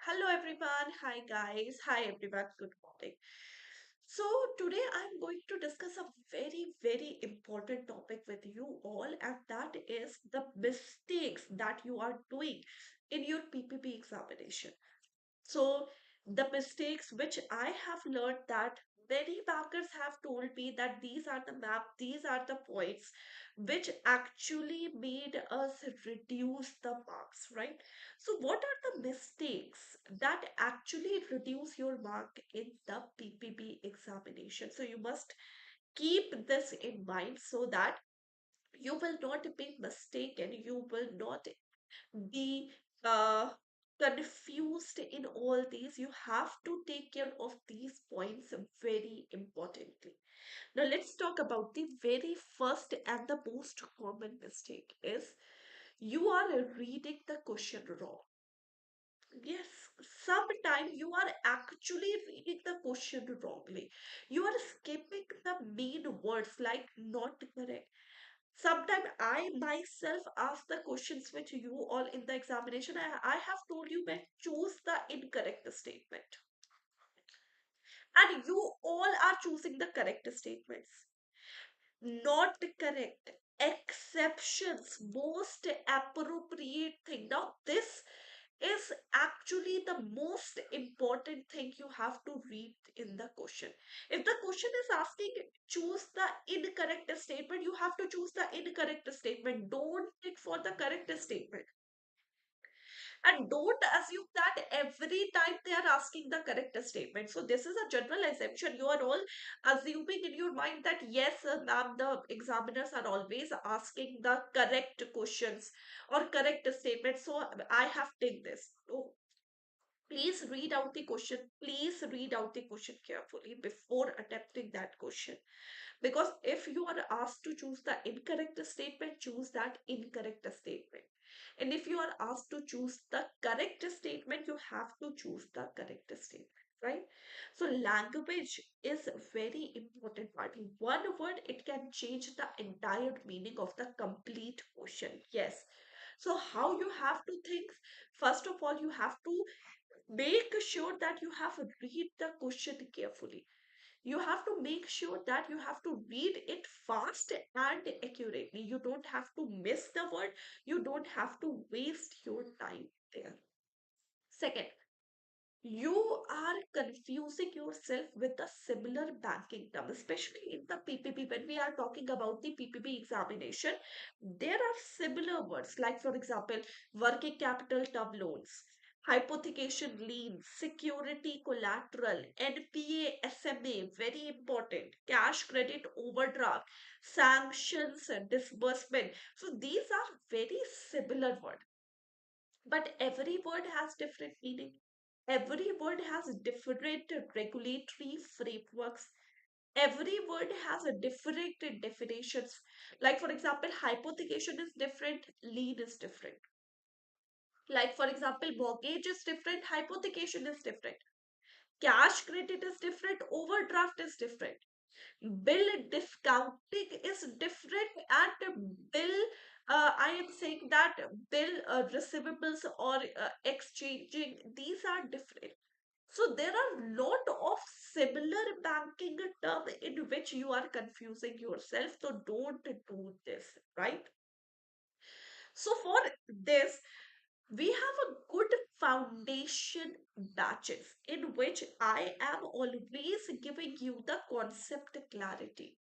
Hello everyone. Hi guys. Hi everyone. Good morning. So today I'm going to discuss a very important topic with you all, and that is the mistakes that you are doing in your PPP examination. So the mistakes which I have learned, that many bankers have told me that these are the map, these are the points which actually made us reduce the marks, right? So what are the mistakes that actually reduce your mark in the PPB examination? So you must keep this in mind so that you will not be mistaken, you will not be confused in all these. You have to take care of these points very importantly. Now let's talk about the very first and the most common mistake is you are reading the question wrong. Yes, sometimes you are actually reading the question wrongly. You are skipping the main words like not correct. Sometimes I myself ask the questions which you all in the examination. I have told you when choose the incorrect statement. And you all are choosing the correct statements. Not correct. Exceptions, most appropriate thing. Now, this is actually the most important thing you have to read in the question. If the question is asking choose the incorrect statement, you have to choose the incorrect statement. Don't pick for the correct statement. And don't assume that every time they are asking the correct statement. So this is a general assumption. You are all assuming in your mind that yes, ma'am, the examiners are always asking the correct questions or correct statements. So I have taken this. No, please read out the question. Please read out the question carefully before attempting that question. Because if you are asked to choose the incorrect statement, choose that incorrect statement. And if you are asked to choose the correct statement, you have to choose the correct statement, right? So language is a very important part. One word, it can change the entire meaning of the complete question. Yes. So how you have to think? First of all, you have to make sure that you have read the question carefully. You have to make sure that you have to read it fast and accurately. You don't have to miss the word. You don't have to waste your time there. Second, you are confusing yourself with the similar banking term, especially in the PPP. When we are talking about the PPP examination, there are similar words, like, for example, working capital term loans, hypothecation lien, security collateral, NPA SMA, very important, cash credit overdraft, sanctions, and disbursement. So these are very similar words, but every word has different meaning. Every word has different regulatory frameworks. Every word has a different definitions. Like, for example, hypothecation is different, lien is different. Like, for example, mortgage is different, hypothecation is different. Cash credit is different, overdraft is different. Bill discounting is different, and bill, I am saying that bill receivables or exchanging, these are different. So there are lot of similar banking term in which you are confusing yourself. So don't do this, right? So for this, we have a good foundation batches in which I am always giving you the concept clarity.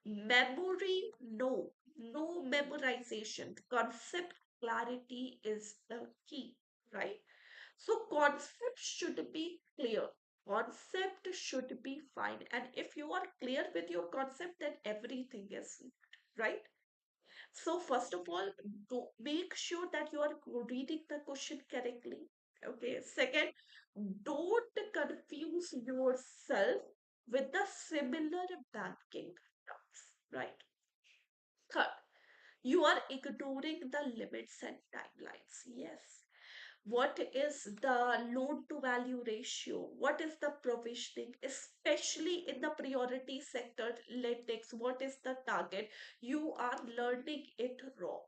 Memory, no, no memorization. Concept clarity is the key, right? So concept should be clear. Concept should be fine. And if you are clear with your concept, then everything is right. So first of all, make sure that you are reading the question correctly. Okay. Second, don't confuse yourself with the similar banking terms, right? Third, you are ignoring the limits and timelines. Yes. What is the loan to value ratio? What is the provisioning, especially in the priority sector lendings? What is the target? You are learning it wrong.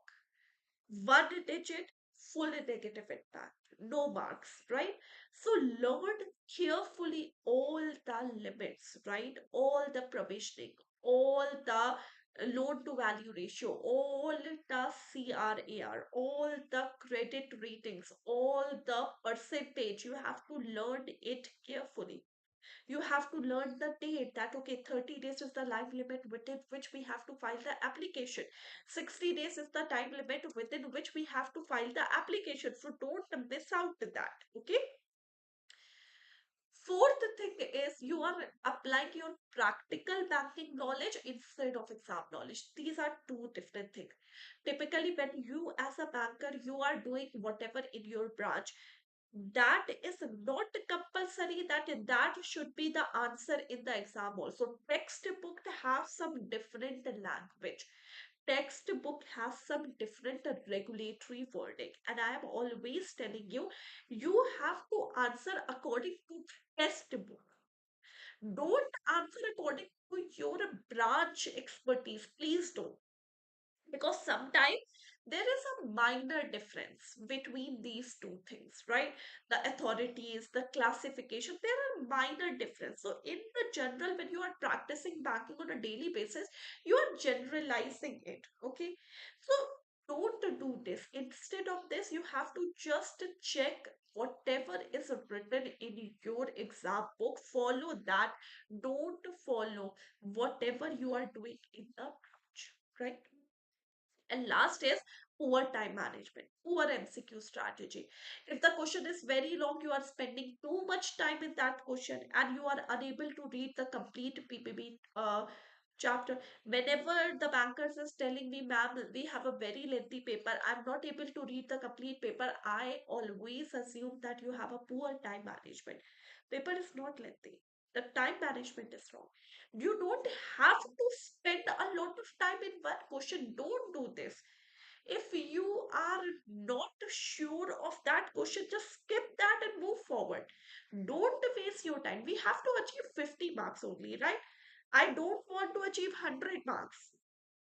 One digit, full negative impact. No marks, right? So learn carefully all the limits, right? All the provisioning, all the loan to value ratio, all the CRAR, all the credit ratings, all the percentage. You have to learn it carefully. You have to learn the date that okay, 30 days is the life limit within which we have to file the application. 60 days is the time limit within which we have to file the application. So don't miss out that. Okay. Fourth thing is you are applying your practical banking knowledge instead of exam knowledge. These are two different things. Typically, when you as a banker, you are doing whatever in your branch, that is not compulsory that that should be the answer in the exam also. Textbook have some different language. Textbook has some different regulatory wording, and I am always telling you, you have to answer according to textbook. Don't answer according to your branch expertise. Please don't, because sometimes there is a minor difference between these two things, right? The authorities, the classification, there are minor difference. So in the general, when you are practicing banking on a daily basis, you are generalizing it. Okay. So don't do this. Instead of this, you have to just check whatever is written in your exam book. Follow that. Don't follow whatever you are doing in the branch, right? And last is poor time management, poor MCQ strategy. If the question is very long, you are spending too much time in that question and you are unable to read the complete PPB chapter. Whenever the bankers is telling me, ma'am, we have a very lengthy paper, I'm not able to read the complete paper, I always assume that you have a poor time management. Paper is not lengthy. The time management is wrong. You don't have to spend a lot of time in one question. Don't do this. If you are not sure of that question, just skip that and move forward. Don't waste your time. We have to achieve 50 marks only, right? I don't want to achieve 100 marks.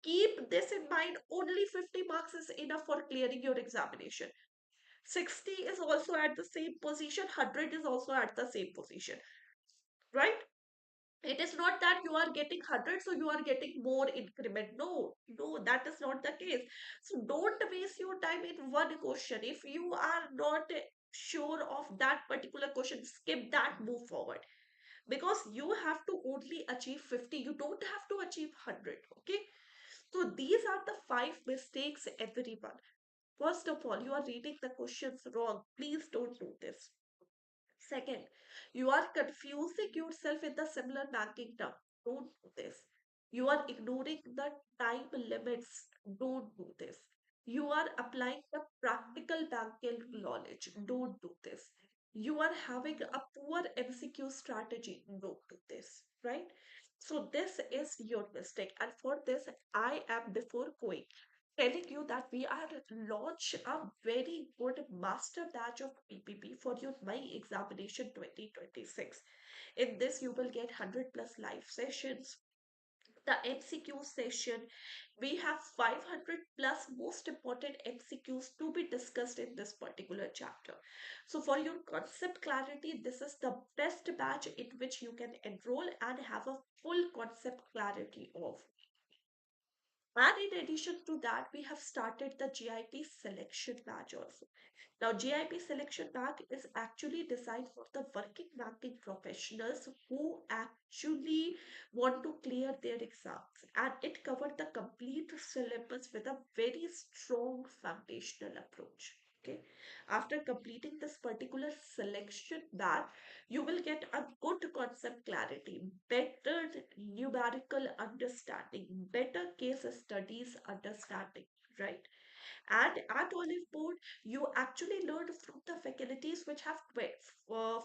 Keep this in mind. Only 50 marks is enough for clearing your examination. 60 is also at the same position, 100 is also at the same position, right? It is not that you are getting 100 so you are getting more increment. No, no, that is not the case. So don't waste your time in one question. If you are not sure of that particular question, skip that, move forward, because you have to only achieve 50, you don't have to achieve 100. Okay. So these are the five mistakes, everyone. First of all, you are reading the questions wrong. Please don't do this. Second, you are confusing yourself in the similar banking term. Don't do this. You are ignoring the time limits. Don't do this. You are applying the practical banking knowledge. Don't do this. You are having a poor MCQ strategy. Don't do this. Right? So this is your mistake. And for this, I am before going telling you that we are launch a very good master batch of PPP for your My Examination 2026. In this, you will get 100 plus live sessions. The MCQ session, we have 500 plus most important MCQs to be discussed in this particular chapter. So, for your concept clarity, this is the best batch in which you can enroll and have a full concept clarity of. And in addition to that, we have started the GIP selection batch also. Now, GIP selection batch is actually designed for the working banking professionals who actually want to clear their exams. And it covered the complete syllabus with a very strong foundational approach. Okay. After completing this particular selection batch, you will get a good concept clarity, better numerical understanding, better case studies understanding, right? And at Oliveboard, you actually learn from the faculties which have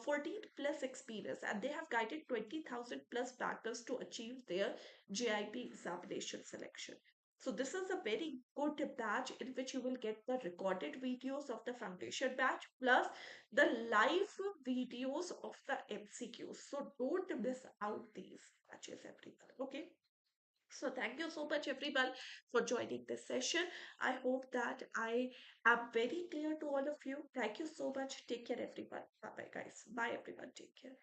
14 plus experience and they have guided 20,000 plus backers to achieve their JIP examination selection. So this is a very good batch in which you will get the recorded videos of the foundation batch plus the live videos of the MCQs. So don't miss out these batches, everyone. Okay. So thank you so much everyone for joining this session. I hope that I am very clear to all of you. Thank you so much. Take care everyone. Bye bye guys. Bye everyone. Take care.